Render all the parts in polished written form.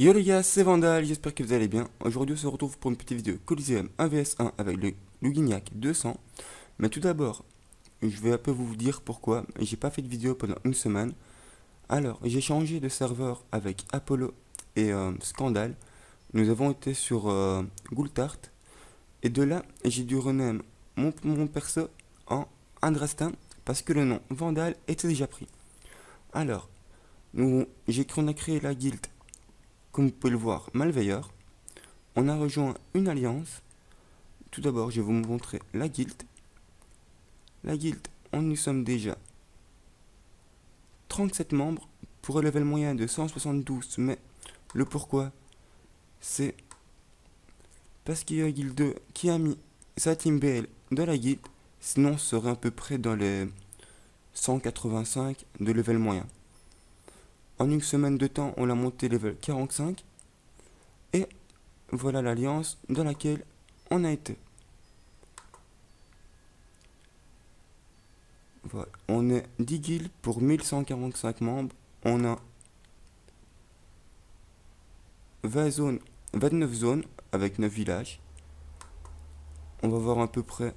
Yo les gars, c'est Vandal, j'espère que vous allez bien. Aujourd'hui on se retrouve pour une petite vidéo Coliseum 1 vs 1 avec le Lugignac 200. Mais tout d'abord, je vais un peu vous dire pourquoi j'ai pas fait de vidéo pendant une semaine. Alors, j'ai changé de serveur avec Apollo et Scandal. Nous avons été sur Gultart. Et de là, j'ai dû rename mon perso en Andrastin parce que le nom Vandal était déjà pris. Alors, on a créé la guilde, comme vous pouvez le voir, Malveilleur. On a rejoint une alliance. Tout d'abord, je vais vous montrer la guilde. La guilde, nous sommes déjà 37 membres pour un level moyen de 172. Mais le pourquoi, c'est parce qu'il y a une guilde 2 qui a mis sa team BL dans la guilde. Sinon, on serait à peu près dans les 185 de level moyen. En une semaine de temps, on l'a monté level 45. Et voilà l'alliance dans laquelle on a été. Voilà. On est 10 guildes pour 1145 membres. On a 29 zones avec 9 villages. On va voir à peu près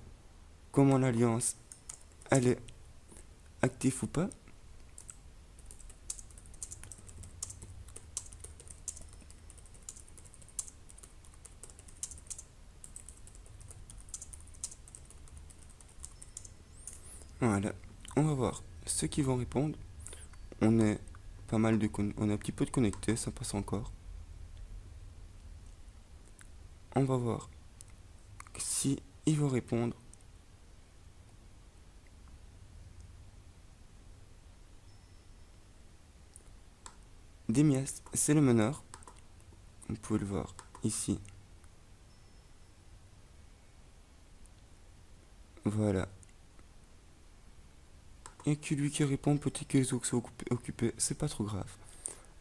comment l'alliance elle est active ou pas. Voilà. On va voir ceux qui vont répondre. On est pas mal de on a un petit peu de connectés, ça passe encore. On va voir si ils vont répondre. Demias, c'est le meneur. Vous pouvez le voir ici. Voilà. Et que lui qui répond, petit que les autres soient occupés, c'est pas trop grave.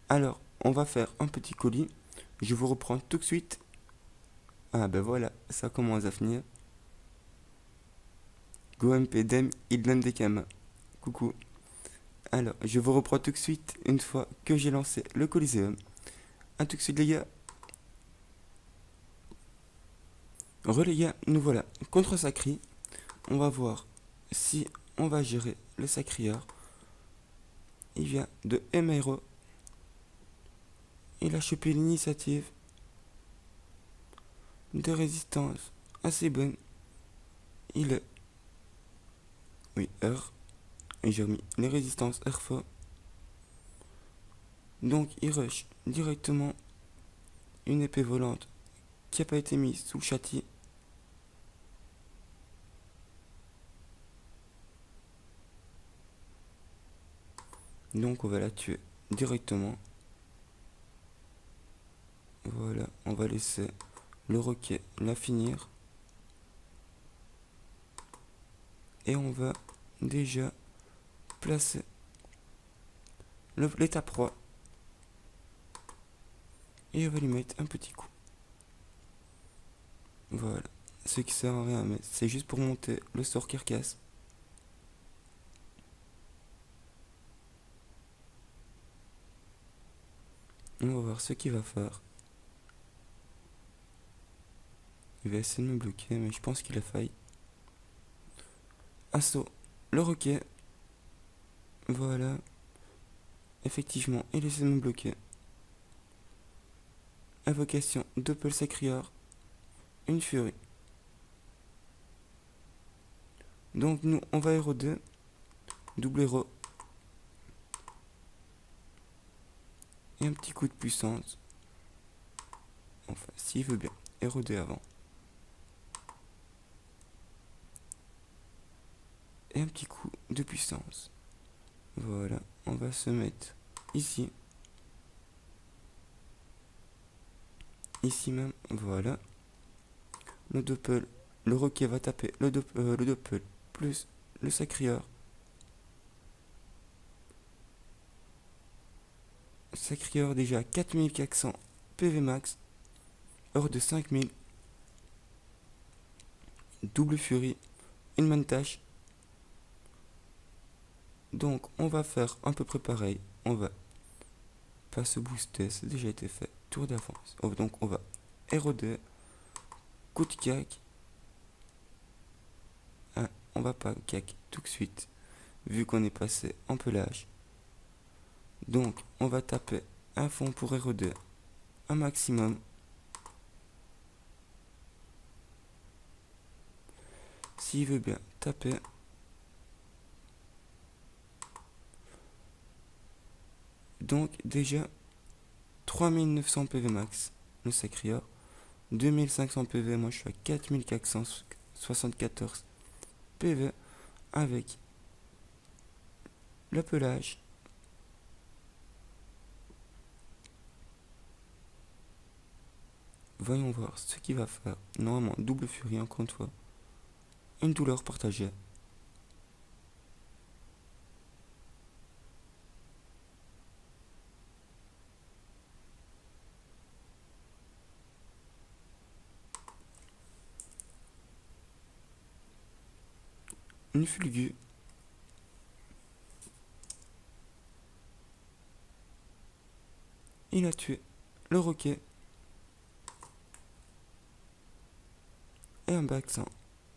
Alors, on va faire un petit colis. Je vous reprends tout de suite. Ah ben voilà, ça commence à finir. GoMP Dem Idland Dekama. Coucou. Alors, je vous reprends tout de suite une fois que j'ai lancé le Coliseum. A tout de suite les gars. Les gars, nous voilà contre Sacri. On va voir si on va gérer le Sacrieur. Il vient de Emero. Il a chopé l'initiative de résistance assez bonne. Il est... Oui, R. Et j'ai remis les résistances RFA. Donc il rush directement une épée volante qui n'a pas été mise sous châti. Donc on va la tuer directement. Voilà, on va laisser le roquet la finir. Et on va déjà placer l'étape 3. Et on va lui mettre un petit coup. Voilà, ce qui sert à rien, mais c'est juste pour monter le sort carcasse. On va voir ce qu'il va faire. Il va essayer de me bloquer, mais je pense qu'il a failli. Assaut, le roquet. Voilà. Effectivement, il essaie de me bloquer. Invocation, Doppel Sacrior. Une furie. Donc nous, on va héros 2. Double héros. Et un petit coup de puissance. Enfin, s'il veut bien. Héros 2 avant. Et un petit coup de puissance. Voilà, on va se mettre ici. Ici même, voilà. Le doppel, le roquet va taper le doppel plus le sacrieur. Sacrieur déjà 4400 PV max. Hors de 5000. Double furie. Une mantache. Donc on va faire à peu près pareil. On va pas se booster, c'est déjà été fait. tour d'avance. Donc on va R2, coup de CAC. Ah, on va pas CAC tout de suite, vu qu'on est passé en pelage. Donc on va taper un fond pour R2, un maximum. S'il veut bien taper. Donc déjà 3900 PV max, le Sacrior. 2500 PV, moi je suis à 4474 PV avec le pelage. Voyons voir ce qu'il va faire. Normalement, double furie, encore une fois. Une douleur partagée. Une fulgure. Il a tué le roquet. Et un bac 100.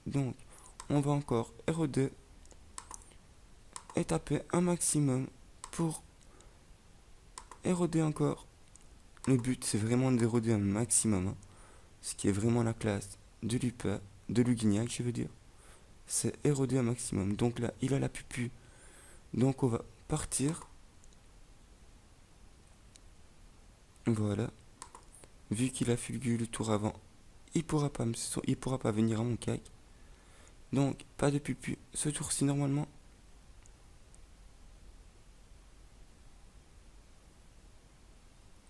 Donc, on va encore R2 et taper un maximum pour R2 encore. Le but, c'est vraiment de R2 un maximum. Hein. Ce qui est vraiment la classe de Lupin, de Lugignac, je veux dire. C'est R2 un maximum. Donc là, il a la pupu. Donc on va partir. Voilà. Vu qu'il a fulgu le tour avant, il pourra pas venir à mon cac. Donc, pas de pupu. Ce tour-ci, normalement.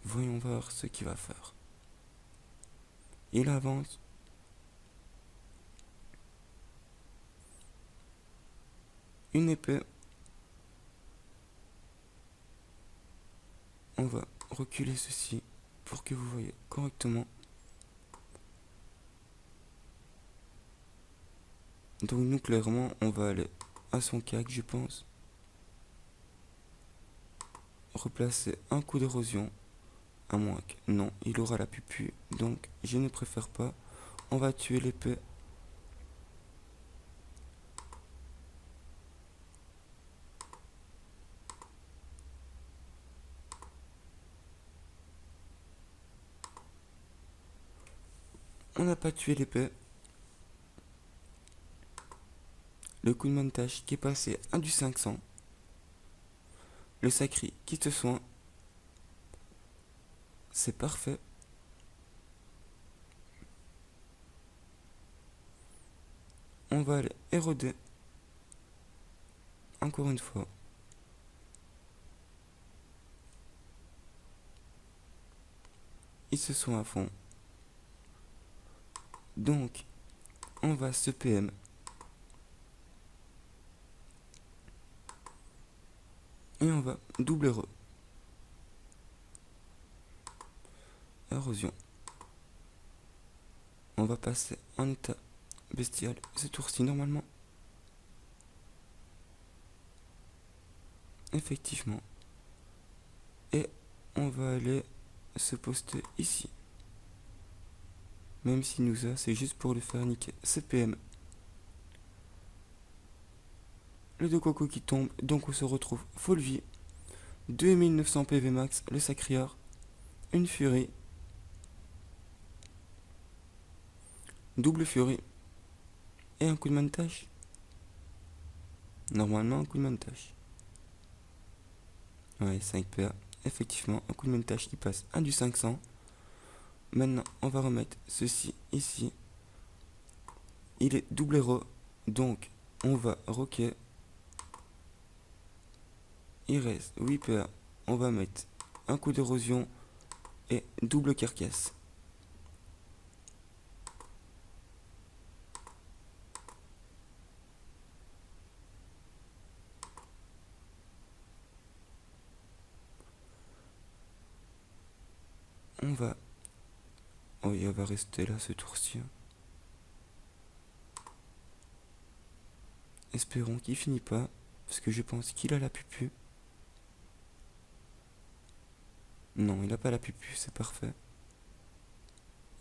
Voyons voir ce qu'il va faire. Il avance. Une épée. On va reculer ceci pour que vous voyez correctement. Donc nous clairement on va aller à son cac, je pense. Replacer un coup d'érosion. À moins que non, il aura la pupu. Donc je ne préfère pas. On va tuer l'épée. On n'a pas tué l'épée. Le coup de montage qui est passé à du 500. Le sacri qui te soigne. C'est parfait. On va aller éroder. Encore une fois. Ils se sont à fond. Donc, on va se PM. Et on va double re. Érosion. On va passer en état bestial ce tour-ci normalement. Effectivement. Et on va aller se poster ici. Même si nous a, c'est juste pour le faire niquer. CPM. Le de coco qui tombe, donc on se retrouve full vie. 2900 PV max, le Sacrior. Une furie. Double furie. Et un coup de montage. Normalement un coup de montage. Ouais, 5 PA. Effectivement, un coup de montage qui passe à du 500. Maintenant, on va remettre ceci ici. Il est double héros. Donc, on va rocker. Il reste 8 PA. On va mettre un coup d'érosion et double carcasse. On va... Oui, elle va rester là ce tour-ci. Espérons qu'il finit pas, parce que je pense qu'il a la pupu. Non, il a pas la pupu, c'est parfait.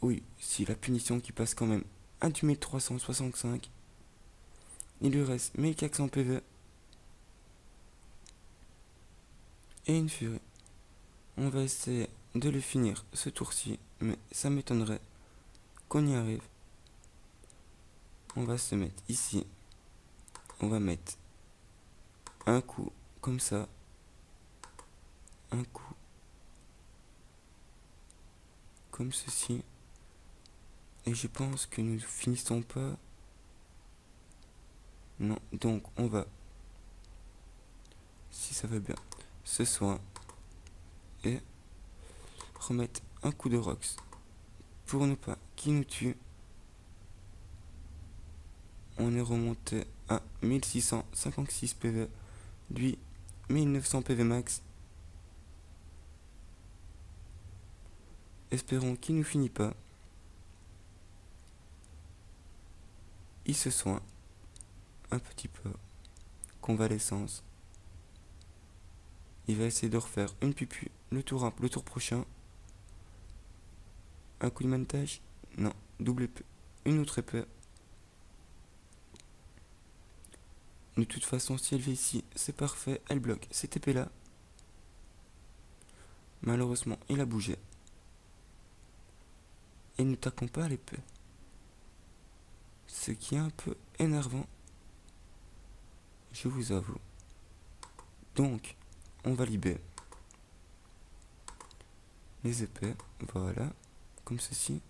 Oui, si la punition qui passe quand même à du 1365. Il lui reste 1400 PV et une furie. On va essayer de le finir ce tour-ci, mais ça m'étonnerait qu'on y arrive. On va se mettre ici. On va mettre un coup comme ça. Un coup comme ceci. Et je pense que nous ne finissons pas. Non, donc on va, si ça va bien, ce soin et remettre un coup de Rox pour ne pas qu'il nous tue. On est remonté à 1656 PV, lui 1900 PV max. Espérons qu'il ne finit pas. Il se soigne un petit peu. Convalescence. Il va essayer de refaire une pupu le tour prochain. Un coup de mantage. Non, double épée. Une autre épée. De toute façon, si elle vient ici, c'est parfait. Elle bloque cette épée là. Malheureusement, il a bougé. Et nous taquons pas à l'épée. Ce qui est un peu énervant. Je vous avoue. Donc, on va libérer les épées. Voilà. Comme ceci.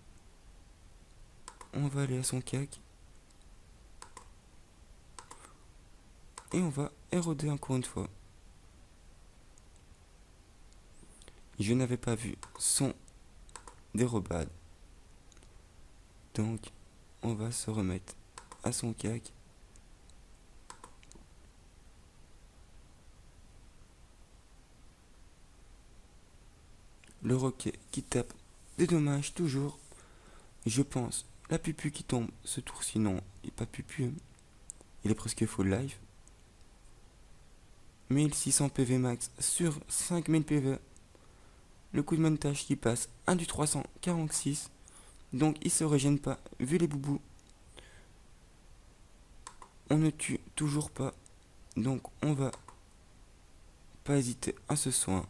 On va aller à son cac. Et on va éroder encore une fois. Je n'avais pas vu son dérobade. Donc, on va se remettre à son cac. Le roquet qui tape des dommages toujours. Je pense la pupu qui tombe ce tour, sinon il n'est pas pupu. Il est presque full life. 1600 PV max sur 5000 PV. Le coup de montage qui passe 1 du 346. Donc il se régène pas vu les boubous. On ne tue toujours pas. Donc on va pas hésiter à ce soin.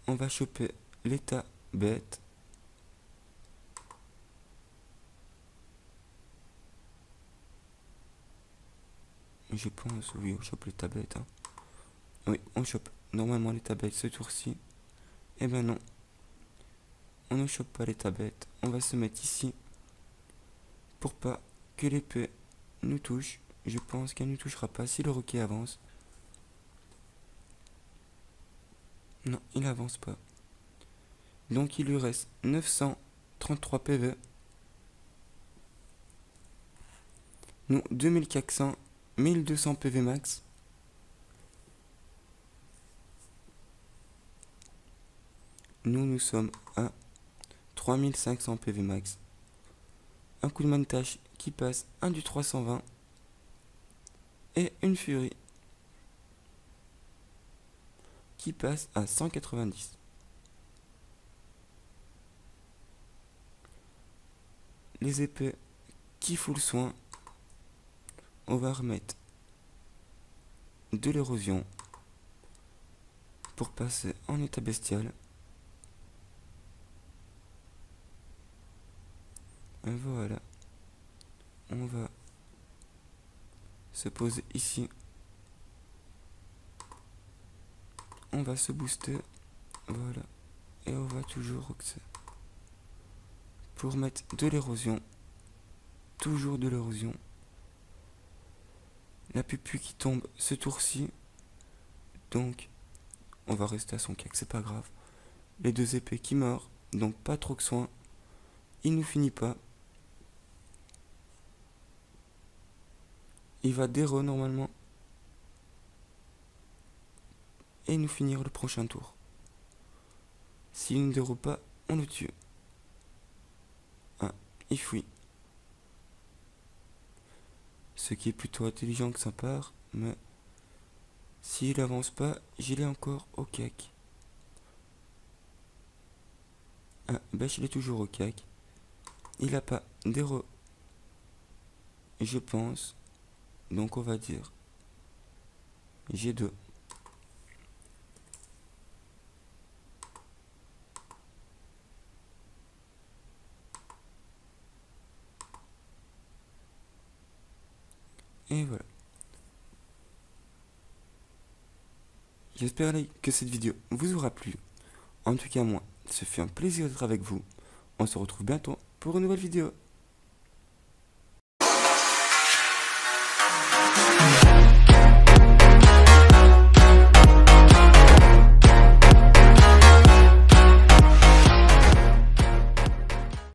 On va choper l'état bête. Je pense, oui, on chope l'état bête. Hein. Oui, on chope normalement l'état bête ce tour-ci. Eh ben non. On ne chope pas l'état bête. On va se mettre ici. Pour pas que l'épée nous touche. Je pense qu'elle ne touchera pas si le roquet avance. Non, il avance pas. Donc il lui reste 933 PV. Nous, 2400, 1200 PV max. Nous sommes à 3500 PV max. Un coup de montage qui passe 1 du 320. Et une furie qui passe à 190. Les épées qui font le soin. On va remettre de l'érosion pour passer en état bestial. Et voilà. On va se poser ici. On va se booster. Voilà. Et on va toujours roxer. Pour mettre de l'érosion. Toujours de l'érosion. La pupu qui tombe ce tour-ci. Donc, on va rester à son cac, c'est pas grave. Les deux épées qui meurent. Donc, pas trop de soin. Il ne finit pas. Il va déro normalement. Et nous finir le prochain tour. S'il ne dérobe pas, on le tue. Ah, il fuit. Ce qui est plutôt intelligent que ça part, mais S'il avance pas, j'y l'ai encore au cac. Ah, bah il est toujours au cac. Il a pas d'héros, je pense. Donc on va dire G2. Et voilà. J'espère que cette vidéo vous aura plu. En tout cas moi, ce fut un plaisir d'être avec vous. On se retrouve bientôt pour une nouvelle vidéo.